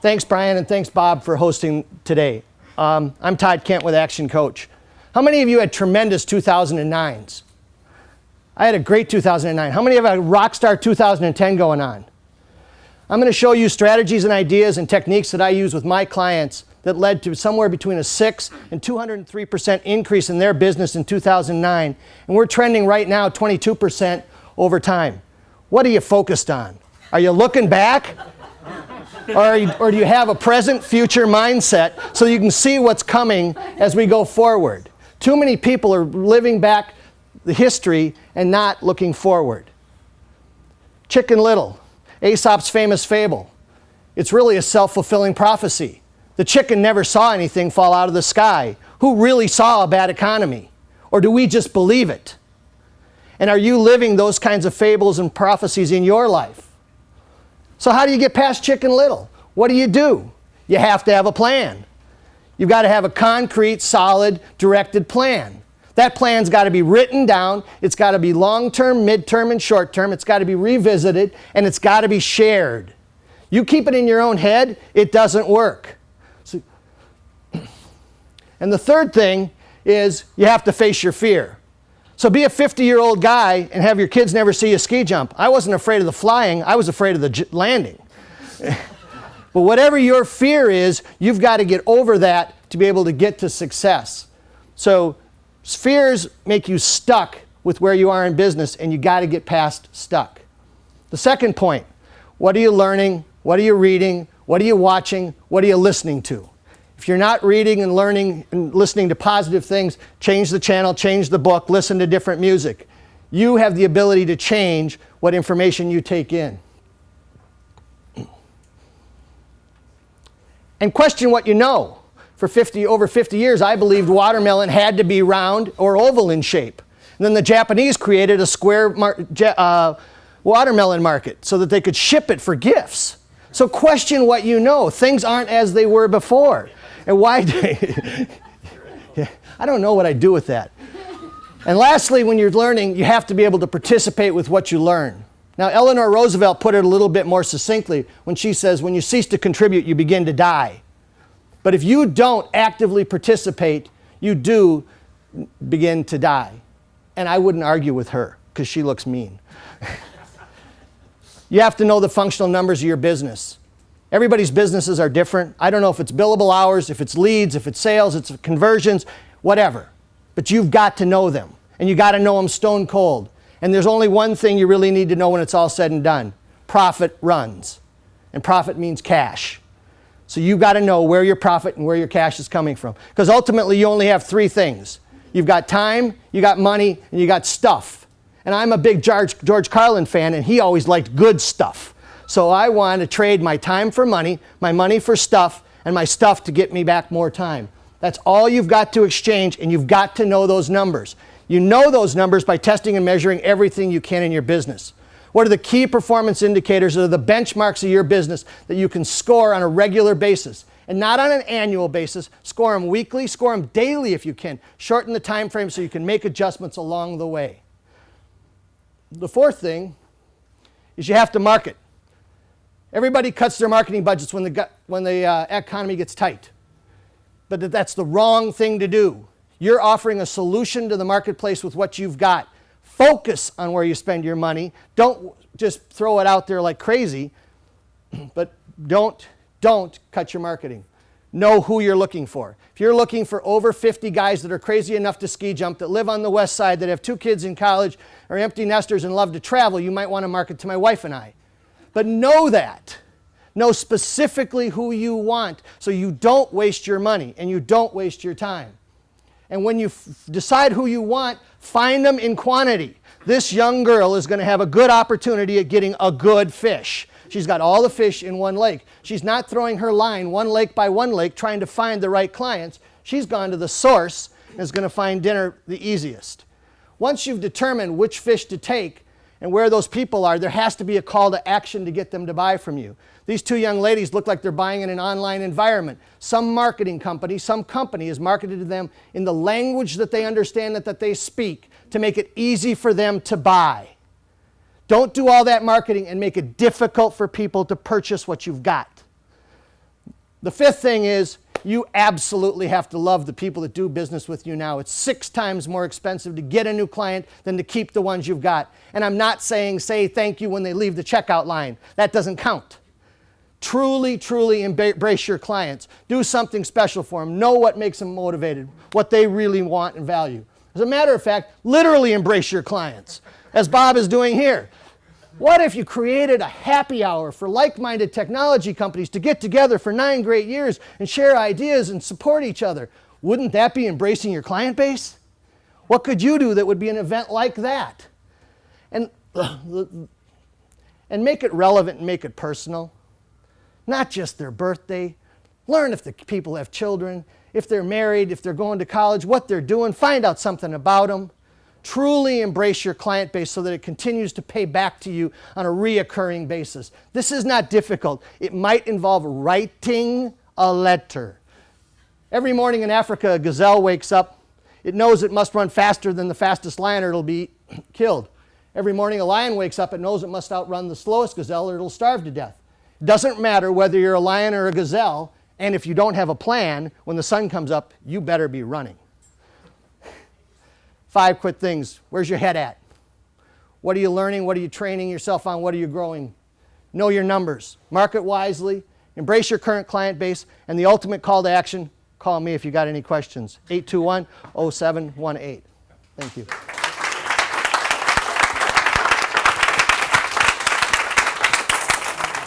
Thanks, Brian, and thanks, Bob, for hosting today. I'm Todd Kent with actionCOACH. How many of you had tremendous 2009s? I had a great 2009. How many have a rockstar 2010 going on? I'm going to show you strategies and ideas and techniques that I use with my clients that led to somewhere between a 6 and 203% increase in their business in 2009. And we're trending right now 22% over time. What are you focused on? Are you looking back? Or do you have a present future mindset so you can see what's coming as we go forward? Too many people are living back the history and not looking forward. Chicken Little, Aesop's famous fable. It's really a self-fulfilling prophecy. The chicken never saw anything fall out of the sky. Who really saw a bad economy? Or do we just believe it? And are you living those kinds of fables and prophecies in your life? So how do you get past Chicken Little? What do? You have to have a plan. You've got to have a concrete, solid, directed plan. That plan's got to be written down. It's got to be long-term, mid-term, and short-term. It's got to be revisited, and it's got to be shared. You keep it in your own head, it doesn't work. And the third thing is you have to face your fear. So be a 50-year-old guy and have your kids never see you ski jump. I wasn't afraid of the flying, I was afraid of the landing. But whatever your fear is, you've got to get over that to be able to get to success. So fears make you stuck with where you are in business, and you got to get past stuck. The second point, what are you learning? What are you reading? What are you watching? What are you listening to? If you're not reading and learning and listening to positive things, change the channel, change the book, listen to different music. You have the ability to change what information you take in. And question what you know. For over 50 years, I believed watermelon had to be round or oval in shape. And then the Japanese created a square watermelon market so that they could ship it for gifts. So question what you know. Things aren't as they were before. And why I don't know what I do with that. And lastly, when you're learning, you have to be able to participate with what you learn. Now, Eleanor Roosevelt put it a little bit more succinctly when she says, when you cease to contribute, you begin to die. But if you don't actively participate, you do begin to die. And I wouldn't argue with her, because she looks mean. You have to know the functional numbers of your business. Everybody's businesses are different. I don't know if it's billable hours, if it's leads, if it's sales, it's conversions, whatever. But you've got to know them. And you got to know them stone cold. And there's only one thing you really need to know when it's all said and done. Profit runs. And profit means cash. So you've got to know where your profit and where your cash is coming from. Because ultimately you only have three things. You've got time, you got money, and you got stuff. And I'm a big George Carlin fan, and he always liked good stuff. So I want to trade my time for money, my money for stuff, and my stuff to get me back more time. That's all you've got to exchange, and you've got to know those numbers. You know those numbers by testing and measuring everything you can in your business. What are the key performance indicators that are the benchmarks of your business that you can score on a regular basis? And not on an annual basis. Score them weekly, score them daily if you can. Shorten the time frame so you can make adjustments along the way. The fourth thing is you have to market. Everybody cuts their marketing budgets when the economy gets tight. But that's the wrong thing to do. You're offering a solution to the marketplace with what you've got. Focus on where you spend your money. Don't just throw it out there like crazy, but don't cut your marketing. Know who you're looking for. If you're looking for over 50 guys that are crazy enough to ski jump, that live on the west side, that have 2 kids in college, are empty nesters and love to travel, you might want to market to my wife and I. But know that. Know specifically who you want so you don't waste your money and you don't waste your time. And when you decide who you want, find them in quantity. This young girl is going to have a good opportunity at getting a good fish. She's got all the fish in one lake. She's not throwing her line one lake by one lake trying to find the right clients. She's gone to the source and is going to find dinner the easiest. Once you've determined which fish to take and where those people are, there has to be a call to action to get them to buy from you. These 2 young ladies look like they're buying in an online environment. Some marketing company, some company has marketed to them in the language that they understand, that they speak, to make it easy for them to buy. Don't do all that marketing and make it difficult for people to purchase what you've got. The fifth thing is you absolutely have to love the people that do business with you now. It's 6 times more expensive to get a new client than to keep the ones you've got. And I'm not saying say thank you when they leave the checkout line. That doesn't count. Truly, truly embrace your clients. Do something special for them. Know what makes them motivated, what they really want and value. As a matter of fact, literally embrace your clients, as Bob is doing here. What if you created a happy hour for like-minded technology companies to get together for 9 great years and share ideas and support each other? Wouldn't that be embracing your client base? What could you do that would be an event like that? And make it relevant and make it personal. Not just their birthday. Learn if the people have children, if they're married, if they're going to college, what they're doing. Find out something about them. Truly embrace your client base so that it continues to pay back to you on a reoccurring basis. This is not difficult. It might involve writing a letter. Every morning in Africa, a gazelle wakes up. It knows it must run faster than the fastest lion or it'll be killed. Every morning a lion wakes up, it knows it must outrun the slowest gazelle or it'll starve to death. It doesn't matter whether you're a lion or a gazelle, and if you don't have a plan, when the sun comes up, you better be running. 5 quick things. Where's your head at? What are you learning? What are you training yourself on? What are you growing? Know your numbers. Market wisely. Embrace your current client base. And the ultimate call to action, call me if you got any questions. 821-0718. Thank you.